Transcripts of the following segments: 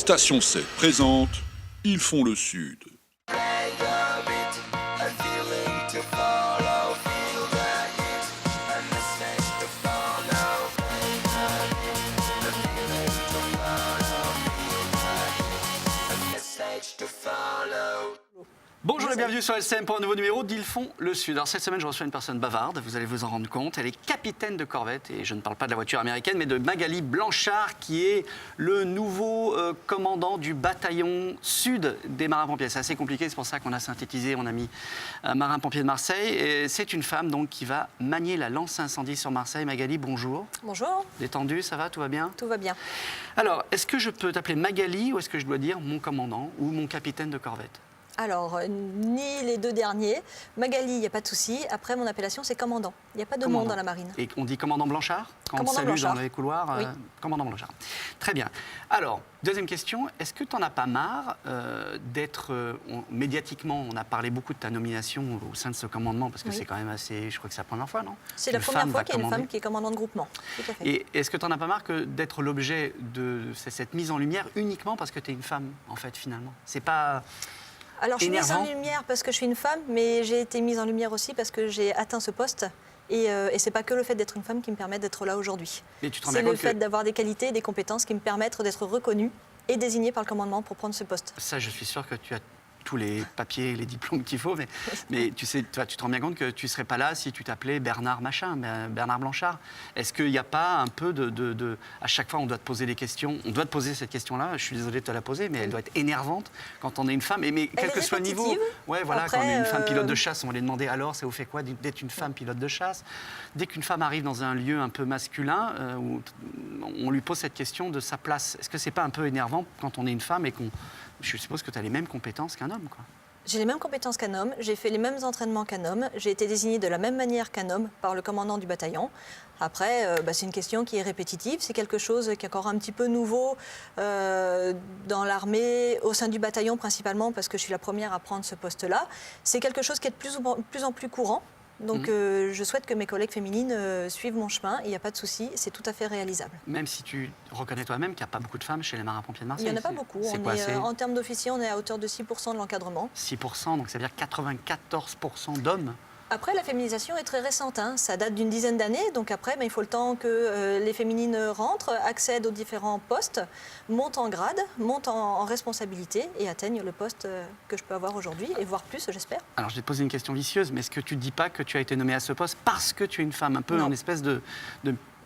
Station 7 présente Ils font le Sud. Bonjour et bienvenue sur LCM pour un nouveau numéro d'Ils font le Sud. Alors cette semaine, je reçois une personne bavarde, vous allez vous en rendre compte. Elle est capitaine de corvette et je ne parle pas de la voiture américaine, mais de Magali Blanchard, qui est le nouveau commandant du bataillon sud des marins-pompiers. C'est assez compliqué, c'est pour ça qu'on a synthétisé, on a mis marin-pompier de Marseille. Et c'est une femme donc qui va manier la lance incendie sur Marseille. Magali, bonjour. Bonjour. Détendue, ça va, tout va bien? Tout va bien. Alors, est-ce que je peux t'appeler Magali ou est-ce que je dois dire mon commandant ou mon capitaine de corvette? Alors, ni les deux derniers. Magali, il n'y a pas de souci. Après, mon appellation, c'est commandant. Il n'y a pas de Commandant. nom dans la marine. Et on dit commandant Blanchard quand Commandant on te salue Blanchard. dans les couloirs Oui. Commandant Blanchard. Très bien. Alors, deuxième question. Est-ce que tu n'en as pas marre d'être... médiatiquement, on a parlé beaucoup de ta nomination au sein de ce commandement, parce que Oui. c'est quand même assez... Je crois que c'est la première fois, non? C'est la Une première femme fois va qu'il y a une commander. femme qui est commandant de groupement. Tout à fait. Et est-ce que tu n'en as pas marre d'être l'objet de cette mise en lumière uniquement parce que tu es une femme, en fait, finalement? C'est pas... Alors, je suis mise en énervant. lumière parce que je suis une femme, mais j'ai été mise en lumière aussi parce que j'ai atteint ce poste. Et c'est pas que le fait d'être une femme qui me permet d'être là aujourd'hui. Mais tu te rends C'est bien le compte fait que... d'avoir des qualités et des compétences qui me permettent d'être reconnue et désignée par le commandement pour prendre ce poste. Ça, je suis sûr que tu as tous les papiers et les diplômes qu'il faut, mais tu sais, toi, tu te rends bien compte que tu ne serais pas là si tu t'appelais Bernard Machin, Bernard Blanchard. Est-ce qu'il n'y a pas un peu de... À chaque fois, on doit te poser des questions. On doit te poser cette question-là. Je suis désolé de te la poser, mais elle doit être énervante quand on est une femme. Mais quel que soit le niveau... répétitive. Ouais, voilà, Après, quand on est une femme pilote de chasse, on va lui demander alors, ça vous fait quoi d'être une femme pilote de chasse? Dès qu'une femme arrive dans un lieu un peu masculin, où on lui pose cette question de sa place. Est-ce que c'est pas un peu énervant quand on est une femme et qu'on... Je suppose que tu as les mêmes compétences qu'un homme, quoi. J'ai les mêmes compétences qu'un homme, j'ai fait les mêmes entraînements qu'un homme, j'ai été désignée de la même manière qu'un homme par le commandant du bataillon. Après, c'est une question qui est répétitive, c'est quelque chose qui est encore un petit peu nouveau dans l'armée, au sein du bataillon principalement, parce que je suis la première à prendre ce poste-là. C'est quelque chose qui est de plus en plus courant. Donc je souhaite que mes collègues féminines suivent mon chemin, il n'y a pas de souci, c'est tout à fait réalisable. Même si tu reconnais toi-même qu'il n'y a pas beaucoup de femmes chez les marins-pompiers de Il Marseille. n'y en a pas beaucoup. C'est quoi, c'est En termes d'officiers, on est à hauteur de 6% de l'encadrement. 6%, donc ça veut dire 94% d'hommes. Après, la féminisation est très récente, hein. Ça date d'une dizaine d'années, donc après, il faut le temps que les féminines rentrent, accèdent aux différents postes, montent en grade, montent en responsabilité et atteignent le poste que je peux avoir aujourd'hui, et voire plus, j'espère. Alors je vais te poser une question vicieuse, mais est-ce que tu ne dis pas que tu as été nommée à ce poste parce que tu es une femme, un peu Non. en espèce de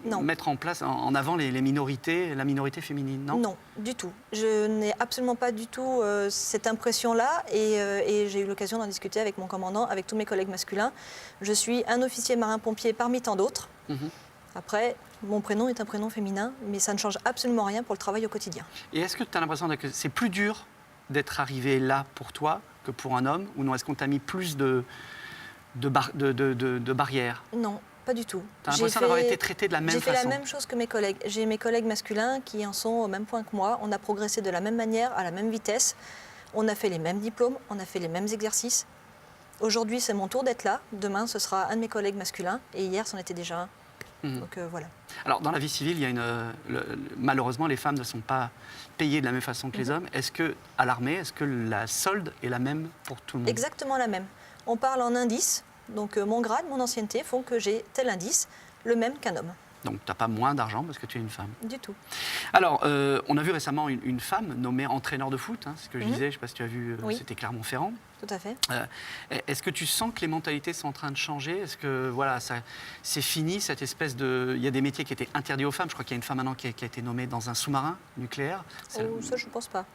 Non. mettre en place, en avant les minorités, la minorité féminine, non? Non, du tout. Je n'ai absolument pas du tout cette impression-là et j'ai eu l'occasion d'en discuter avec mon commandant, avec tous mes collègues masculins. Je suis un officier marin-pompier parmi tant d'autres. Mhm. Après, mon prénom est un prénom féminin, mais ça ne change absolument rien pour le travail au quotidien. Et est-ce que tu as l'impression que c'est plus dur d'être arrivé là pour toi que pour un homme, ou non? Est-ce qu'on t'a mis plus de barrières? Non, pas du tout. Tu as l'impression d'avoir été traité de la même J'ai fait façon? la même chose que mes collègues. J'ai mes collègues masculins qui en sont au même point que moi. On a progressé de la même manière, à la même vitesse. On a fait les mêmes diplômes, on a fait les mêmes exercices. Aujourd'hui, c'est mon tour d'être là. Demain, ce sera un de mes collègues masculins. Et hier, c'en était déjà un. Donc voilà. Alors, dans la vie civile, il y a malheureusement, les femmes ne sont pas payées de la même façon que les hommes. Est-ce que, à l'armée, est-ce que la solde est la même pour tout le monde? Exactement la même. On parle en indice. Donc mon grade, mon ancienneté font que j'ai tel indice, le même qu'un homme. Donc, tu n'as pas moins d'argent parce que tu es une femme. Du tout. Alors, on a vu récemment une femme nommée entraîneur de foot. Hein, c'est ce que je disais, je ne sais pas si tu as vu, Oui. c'était Clermont-Ferrand. Tout à fait. Est-ce que tu sens que les mentalités sont en train de changer? Est-ce que voilà, c'est fini cette espèce de... Il y a des métiers qui étaient interdits aux femmes. Je crois qu'il y a une femme maintenant qui a été nommée dans un sous-marin nucléaire. Ça, je ne pense pas.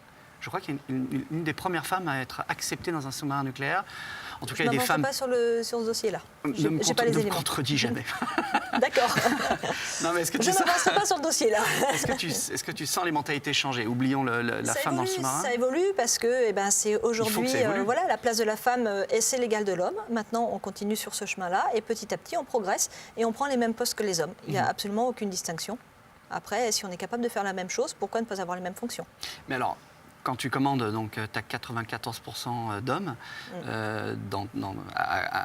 Je crois qu'il y a une des premières femmes à être acceptée dans un sous-marin nucléaire. En tout cas, Je il y a des femmes... pas sur ce dossier-là. Je n'ai pas les Ne me éléments. contredis jamais. D'accord. Non, mais est-ce que Je tu n'avancerai pas sur le dossier, là. est-ce que tu sens les mentalités changer? Oublions la Ça femme dans le évolue, sous-marin. ça évolue parce que c'est aujourd'hui ça évolue. voilà, la place de la femme c'est l'égal de l'homme. Maintenant, on continue sur ce chemin-là et petit à petit, on progresse et on prend les mêmes postes que les hommes. Il n'y a absolument aucune distinction. Après, si on est capable de faire la même chose, pourquoi ne pas avoir les mêmes fonctions? Mais alors, quand tu commandes, donc tu as 94% d'hommes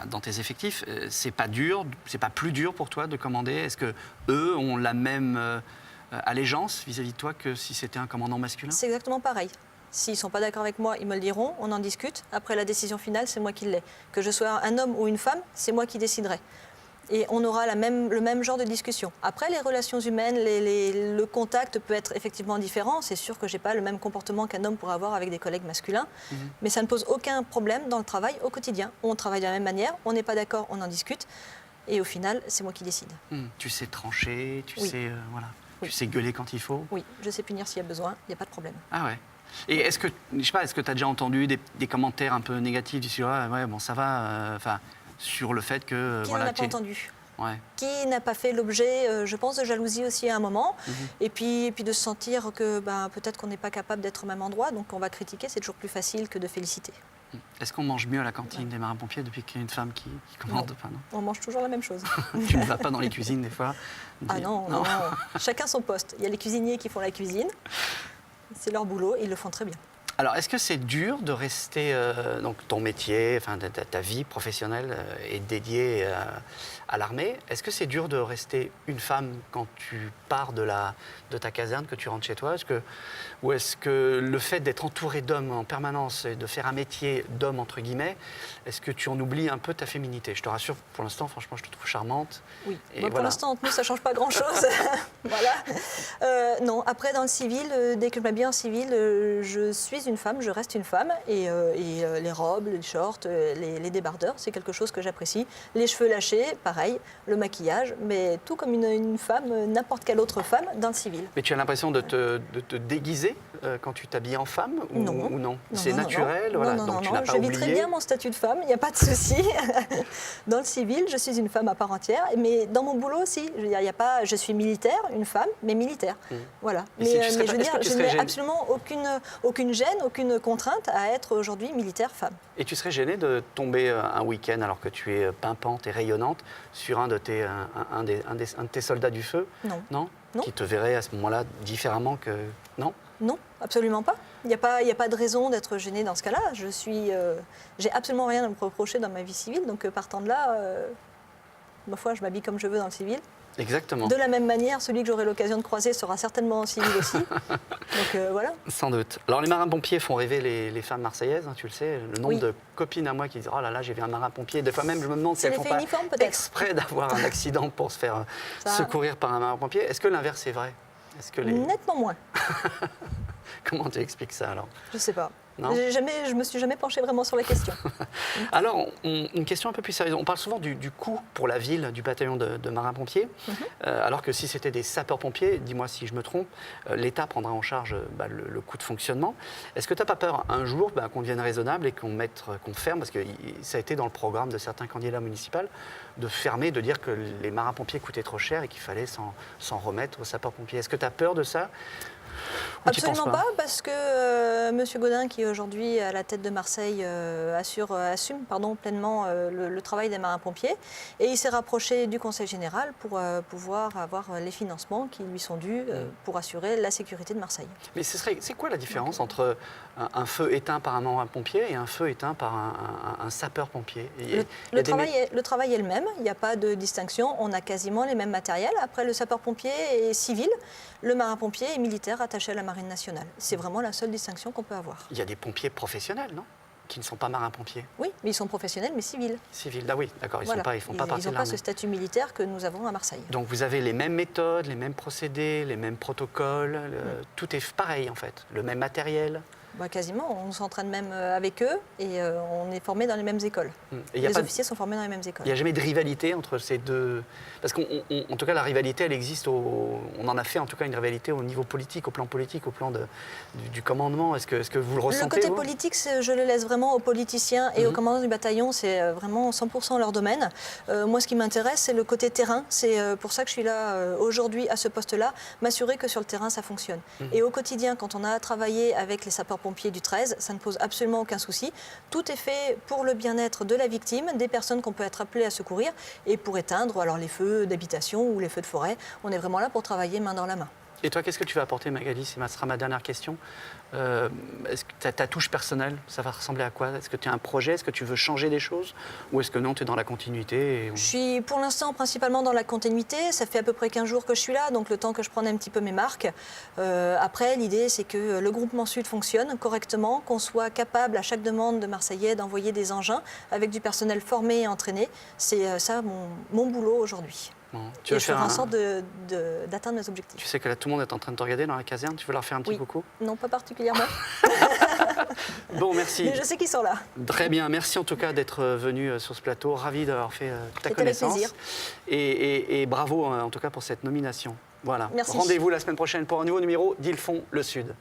dans tes effectifs, c'est pas dur, c'est pas plus dur pour toi de commander? Est-ce que eux ont la même allégeance vis-à-vis de toi que si c'était un commandant masculin? C'est exactement pareil. S'ils ne sont pas d'accord avec moi, ils me le diront, on en discute. Après, la décision finale, c'est moi qui l'ai. Que je sois un homme ou une femme, c'est moi qui déciderai. Et on aura le même genre de discussion. Après, les relations humaines, le contact peut être effectivement différent. C'est sûr que je n'ai pas le même comportement qu'un homme pourrait avoir avec des collègues masculins. Mais ça ne pose aucun problème dans le travail au quotidien. On travaille de la même manière, on n'est pas d'accord, on en discute. Et au final, c'est moi qui décide. Tu sais trancher, tu Oui. sais, voilà. Oui. Tu sais gueuler quand il faut. Oui, je sais punir s'il y a besoin, il n'y a pas de problème. Ah ouais. Et est-ce que, je sais pas, est-ce que tu as déjà entendu des commentaires un peu négatifs du style, ouais, bon, ça va, enfin, sur le fait que. Qui voilà, n'en a pas entendu? Ouais. Qui n'a pas fait l'objet, je pense, de jalousie aussi à un moment, et puis de se sentir que peut-être qu'on n'est pas capable d'être au même endroit, donc on va critiquer, c'est toujours plus facile que de féliciter. Est-ce qu'on mange mieux à la cantine des marins-pompiers depuis qu'il y a une femme qui commande? Non. Enfin, non. On mange toujours la même chose. Tu ne vas pas dans les cuisines des fois? Ah non, non, chacun son poste. Il y a les cuisiniers qui font la cuisine, c'est leur boulot, et ils le font très bien. Alors, est-ce que c'est dur de rester, donc ton métier, enfin ta vie professionnelle est dédiée à l'armée. Est-ce que c'est dur de rester une femme quand tu pars de ta caserne, que tu rentres chez toi? Ou est-ce que le fait d'être entouré d'hommes en permanence et de faire un métier d'homme, entre guillemets, est-ce que tu en oublies un peu ta féminité? Je te rassure, pour l'instant, franchement, je te trouve charmante. Oui, Et pour voilà. l'instant, entre nous, ça ne change pas grand-chose. Voilà. Non, après, dans le civil, dès que je m'habille en civil, je suis une femme, je reste une femme. Et les robes, les shorts, les débardeurs, c'est quelque chose que j'apprécie. Les cheveux lâchés, pareil, le maquillage, mais tout comme une femme, n'importe quelle autre femme, dans le civil. Mais tu as l'impression de te déguiser quand tu t'habilles en femme ou non? C'est naturel, non, voilà. non, Donc non, tu non, n'as pas je vis oublié. très bien mon statut de femme, il n'y a pas de souci. Dans le civil, je suis une femme à part entière, mais dans mon boulot aussi, je veux dire, il y a pas, je suis militaire, une femme, mais militaire. Voilà. Et si tu serais Mais pas- je veux est-ce que dire, tu je serais n'ai gênée? absolument aucune gêne, aucune contrainte à être aujourd'hui militaire femme. Et tu serais gênée de tomber un week-end alors que tu es pimpante et rayonnante sur un de tes soldats du feu? Non. Non? Non. Qui te verrait à ce moment-là différemment que... Non? Non, absolument pas. Il n'y a pas de raison d'être gênée dans ce cas-là. J'ai absolument rien à me reprocher dans ma vie civile, donc partant de là, ma foi, je m'habille comme je veux dans le civil. Exactement. De la même manière, celui que j'aurai l'occasion de croiser sera certainement en civil aussi. Donc voilà. Sans doute. Alors les marins-pompiers font rêver les femmes marseillaises, hein, tu le sais. Le nombre Oui. de copines à moi qui disent « Oh là là, j'ai vu un marin-pompier ». Des fois même, je me demande si C'est elles font l'effet pas uniforme, peut-être. exprès d'avoir un accident pour se faire Ça- secourir par un marin-pompier. Est-ce que l'inverse est vrai? Est-ce que Nettement moins. Comment tu expliques ça alors? Je sais pas. Non. Je me suis jamais penchée vraiment sur la question. Alors, une question un peu plus sérieuse. On parle souvent du coût pour la ville du bataillon de marins-pompiers, alors que si c'était des sapeurs-pompiers, dis-moi si je me trompe, l'État prendra en charge le coût de fonctionnement. Est-ce que tu n'as pas peur un jour qu'on devienne raisonnable et qu'on ferme, parce que ça a été dans le programme de certains candidats municipaux, de fermer, de dire que les marins-pompiers coûtaient trop cher et qu'il fallait s'en remettre aux sapeurs-pompiers? Est-ce que tu as peur de ça? Ou tu Absolument penses pas, parce que M. Gaudin, qui est aujourd'hui à la tête de Marseille, assume pleinement le travail des marins-pompiers. Et il s'est rapproché du Conseil général pour pouvoir avoir les financements qui lui sont dus pour assurer la sécurité de Marseille. Mais c'est quoi la différence entre un feu éteint par un marin-pompier et un feu éteint par un sapeur-pompier? Le travail est le même, il n'y a pas de distinction, on a quasiment les mêmes matériels. Après, le sapeur-pompier est civil, le marin-pompier est militaire attaché à la Marine nationale. C'est vraiment la seule distinction qu'on peut avoir. Il y a des pompiers professionnels, non? Qui ne sont pas marins-pompiers. Oui, mais ils sont professionnels, mais civils. Civils, ah oui, d'accord, ils ne Voilà. font pas partie Ils n'ont de pas l'armée. ce statut militaire que nous avons à Marseille. Donc vous avez les mêmes méthodes, les mêmes procédés, les mêmes protocoles, tout est pareil en fait, le même matériel. Quasiment, on s'entraîne même avec eux et on est formés dans les mêmes écoles. Et y a Les pas de- officiers sont formés dans les mêmes écoles. Il n'y a jamais de rivalité entre ces deux... Parce qu'en tout cas, la rivalité, elle existe, on en a fait en tout cas une rivalité au niveau politique, au plan du commandement. Est-ce que vous le ressentez? Le côté vous politique, je le laisse vraiment aux politiciens et aux commandants du bataillon, c'est vraiment 100% leur domaine. Moi, ce qui m'intéresse, c'est le côté terrain. C'est pour ça que je suis là aujourd'hui à ce poste-là, m'assurer que sur le terrain, ça fonctionne. Et au quotidien, quand on a travaillé avec les sapeurs-pompiers du 13, ça ne pose absolument aucun souci. Tout est fait pour le bien-être de la victime, des personnes qu'on peut être appelées à secourir et pour éteindre alors les feux d'habitation ou les feux de forêt. On est vraiment là pour travailler main dans la main. Et toi, qu'est-ce que tu vas apporter, Magali? Ce sera ma dernière question. Est-ce que ta touche personnelle, ça va ressembler à quoi? Est-ce que tu as un projet? Est-ce que tu veux changer des choses? Ou est-ce que non, tu es dans la continuité Je suis pour l'instant principalement dans la continuité. Ça fait à peu près 15 jours que je suis là, donc le temps que je prenne un petit peu mes marques. Après, l'idée, c'est que le groupement Sud fonctionne correctement, qu'on soit capable à chaque demande de Marseillais d'envoyer des engins avec du personnel formé et entraîné. C'est ça mon boulot aujourd'hui. Bon, Et je ferai en sorte d'atteindre mes objectifs. Tu sais que là, tout le monde est en train de te regarder dans la caserne. Tu veux leur faire un petit coucou? Non, pas particulièrement. Bon, merci. Mais je sais qu'ils sont là. Très bien. Merci en tout cas d'être venu sur ce plateau. Ravi d'avoir fait ta C'était connaissance. avec plaisir. Et bravo en tout cas pour cette nomination. Voilà. Merci. Rendez-vous la semaine prochaine pour un nouveau numéro d'Ils font le Sud.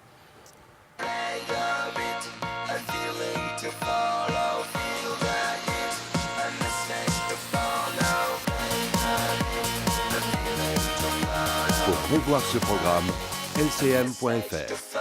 Pour revoir ce programme, lcm.fr.